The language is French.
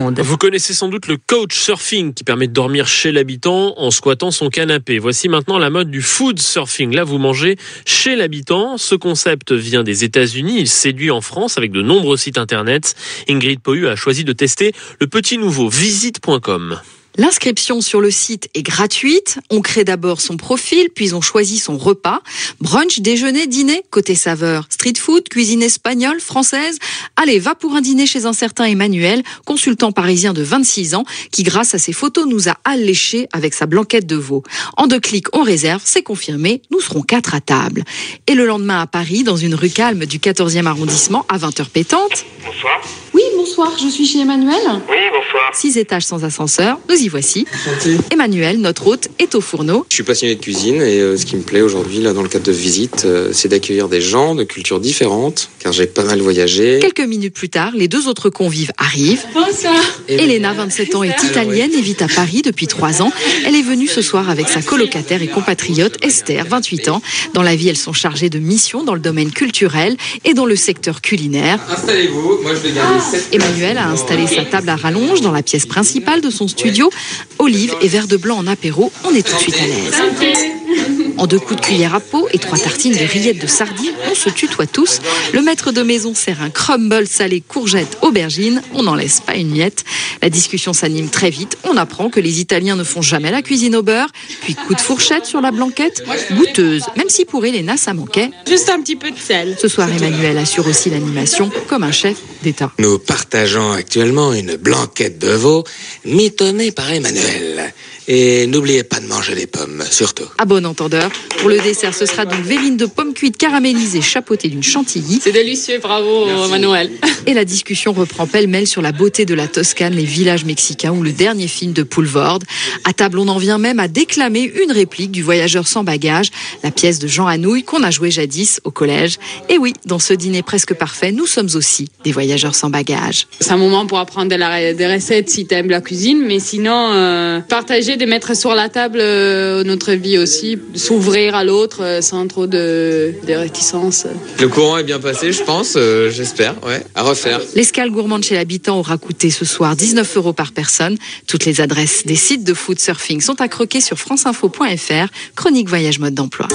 Vous connaissez sans doute le couch surfing qui permet de dormir chez l'habitant en squattant son canapé. Voici maintenant la mode du food surfing. Là, vous mangez chez l'habitant. Ce concept vient des États-Unis. Il séduit en France avec de nombreux sites internet. Ingrid Pohu a choisi de tester le petit nouveau visite.com. L'inscription sur le site est gratuite. On crée d'abord son profil, puis on choisit son repas. Brunch, déjeuner, dîner, côté saveur. Street food, cuisine espagnole, française. Allez, va pour un dîner chez un certain Emmanuel, consultant parisien de 26 ans, qui grâce à ses photos nous a alléchés avec sa blanquette de veau. En 2 clics, on réserve, c'est confirmé, nous serons 4 à table. Et le lendemain à Paris, dans une rue calme du 14e arrondissement, à 20h pétante. Bonsoir. Oui, bonsoir, je suis chez Emmanuel. Oui, bonsoir. 6 étages sans ascenseur, nous y voici. Emmanuel, notre hôte, est au fourneau. Je suis passionné de cuisine et ce qui me plaît aujourd'hui, là, dans le cadre de visite, c'est d'accueillir des gens de cultures différentes, car j'ai pas mal voyagé. Quelques minutes plus tard, les 2 autres convives arrivent. Bonsoir. Elena, 27 ans, est italienne et vit à Paris depuis 3 ans. Elle est venue ce soir avec sa colocataire et compatriote Esther, 28 ans. Dans la vie, elles sont chargées de missions dans le domaine culturel et dans le secteur culinaire. Installez-vous, moi je vais garder Emmanuel a installé sa table à rallonge dans la pièce principale de son studio. Olive et verre de blanc en apéro, on est tout de suite à l'aise. En 2 coups de cuillère à peau et 3 tartines de rillettes de sardines, on se tutoie tous. Le maître de maison sert un crumble salé courgette aubergine, on n'en laisse pas une miette. La discussion s'anime très vite, on apprend que les Italiens ne font jamais la cuisine au beurre, puis coup de fourchette sur la blanquette, goûteuse, même si pour Elena ça manquait. Juste un petit peu de sel. Ce soir, Emmanuel assure aussi l'animation comme un chef d'État. Nous partageons actuellement une blanquette de veau mitonnée par Emmanuel. Et n'oubliez pas de manger les pommes, surtout. À bon entendeur, pour le dessert, ce sera donc verrine de pommes cuites caramélisées chapeautées d'une chantilly. C'est délicieux, bravo Emmanuel. Et la discussion reprend pêle-mêle sur la beauté de la Toscane, les villages mexicains ou le dernier film de Poulvord. À table, on en vient même à déclamer une réplique du Voyageur sans bagages, la pièce de Jean Anouilh qu'on a jouée jadis au collège. Et oui, dans ce dîner presque parfait, nous sommes aussi des voyageurs sans bagages. C'est un moment pour apprendre des recettes si t'aimes la cuisine, mais sinon, partager, de mettre sur la table notre vie aussi, s'ouvrir à l'autre sans trop de réticence. Le courant est bien passé, je pense, j'espère, ouais. À refaire. L'escale gourmande chez l'habitant aura coûté ce soir 19 € par personne. Toutes les adresses des sites de food surfing sont à croquer sur franceinfo.fr, chronique voyage mode d'emploi.